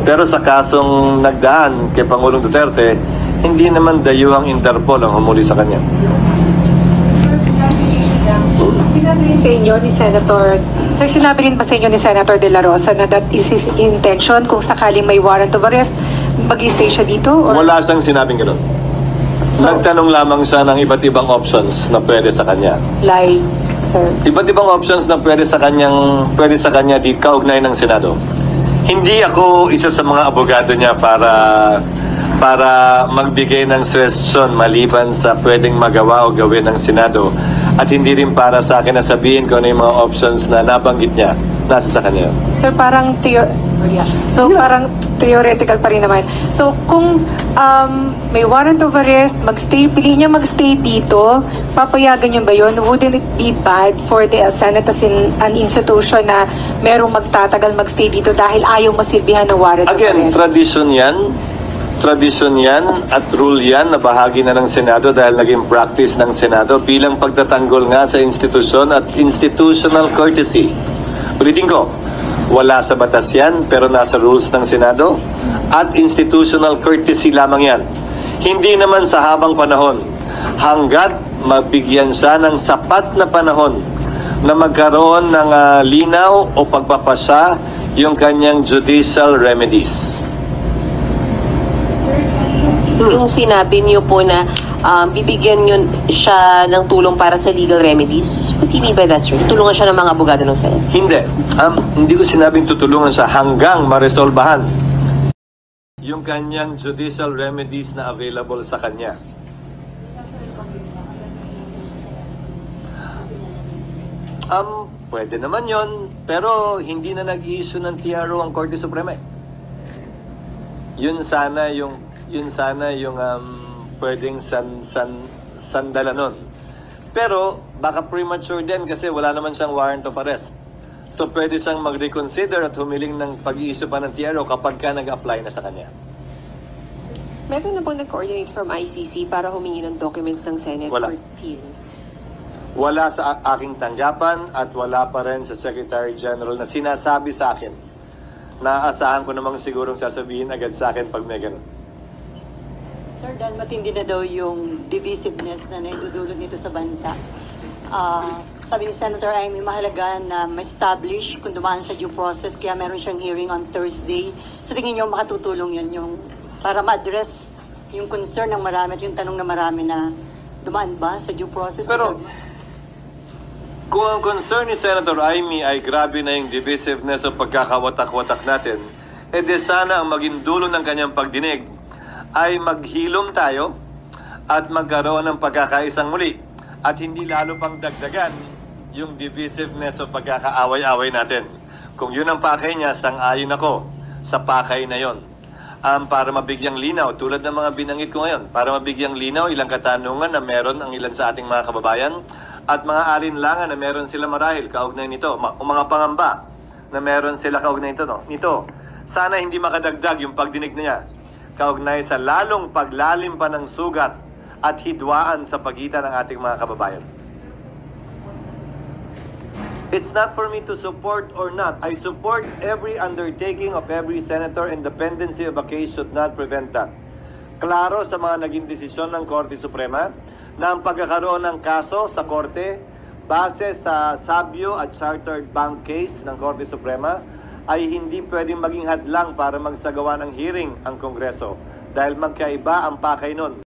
Pero sa kasong nagdaan kay Pangulong Duterte, hindi naman dayuhang Interpol ang humuli sa kanya. Sa inyo ni Senator, sir, sinabi rin ba sa inyo ni Senator De La Rosa na that is his intention kung sakaling may warrant of arrest, mag-stay siya dito? Or? Wala siyang sinabing gano'n. So, Nagtanong lamang siya ng iba't ibang options na pwede sa kanya. like, sir, Iba't ibang options na pwede sa kanya di kaugnay ng Senado. Hindi ako isa sa mga abogado niya para magbigay ng suggestion maliban sa pwedeng magawa o gawin ng Senado. At hindi rin para sa akin na sabihin kung ano yung mga options na nabanggit niya. Nasa sa kanya. sir, parang parang theoretical pa rin naman. So, kung may warrant of arrest, pili niya magstay dito, papayagan niyo ba yun? Wouldn't it be bad for the Senate as in an institution na merong magtatagal magstay dito dahil ayaw masilbihan ng warrant of Again, arrest? tradisyon yan at rule yan na bahagi na ng Senado dahil naging practice ng Senado bilang pagtatanggol nga sa institusyon at institutional courtesy. Ulitin ko, wala sa batas yan pero nasa rules ng Senado at institutional courtesy lamang yan. Hindi naman sa habang panahon hanggat mabigyan siya ng sapat na panahon na magkaroon ng linaw o pagpapasya yung kanyang judicial remedies. Yung sinabi niyo po na bibigyan niyo siya ng tulong para sa legal remedies. What do you mean by that, sir? Tutulungan siya ng mga abogado ng Senate? Hindi ko sinabing tutulungan siya hanggang maresolbahan yung kanyang judicial remedies na available sa kanya. Pwede naman yon, pero hindi na nag-issue ng TRO ang Korte Suprema. Yun sana yung pwedeng sandalan nun. Pero baka premature din kasi wala naman siyang warrant of arrest. So pwede siyang mag-reconsider at humiling ng pag-iissue pa ng TRO kapag ka nag-apply na sa kanya. Meron na po nag-coordinate from ICC para humingi ng documents ng Senate Wala. for hearings? Wala sa aking tanggapan at wala pa rin sa Secretary General na sinasabi sa akin. Naaasahan ko namang sigurong sasabihin agad sa akin pag may ganun. Sir, dahil matindi na daw yung divisiveness na naidudulot nito sa bansa. Sabi ni Senator Amy, mahalaga na ma-establish kung dumaan sa due process, kaya meron siyang hearing on Thursday. Sa tingin niyo, makatutulong yun yung para ma-address yung concern ng marami at yung tanong ng marami na dumaan ba sa due process? Pero kung ang concern ni Senator Amy ay grabe na yung divisiveness o pagkakawatak-watak natin, di sana ang maging dulo ng kanyang pagdinig ay maghilom tayo at magkaroon ng pagkakaisang muli at hindi lalo pang dagdagan yung divisiveness o pagkakaaway-away natin. Kung yun ang pakay niya, sang-ayon ako sa pakay na yon. Para mabigyang linaw, tulad ng mga binanggit ko ngayon, para mabigyang linaw ilang katanungan na meron ang ilan sa ating mga kababayan at mga alinlangan na meron sila marahil kaugnay nito, o mga pangamba na meron sila kaugnay nito. Sana hindi makadagdag yung pagdinig niya kaugnay sa lalong paglalim pa ng sugat at hidwaan sa pagitan ng ating mga kababayan. It's not for me to support or not. I support every undertaking of every senator. Independency of a case should not prevent that. Klaro sa mga naging desisyon ng Korte Suprema na ang pagkakaroon ng kaso sa Korte base sa Sabio at Chartered Bank case ng Korte Suprema ay hindi pwedeng maging hadlang para magsagawa ng hearing ang Kongreso dahil magkaiba ang pakay nun.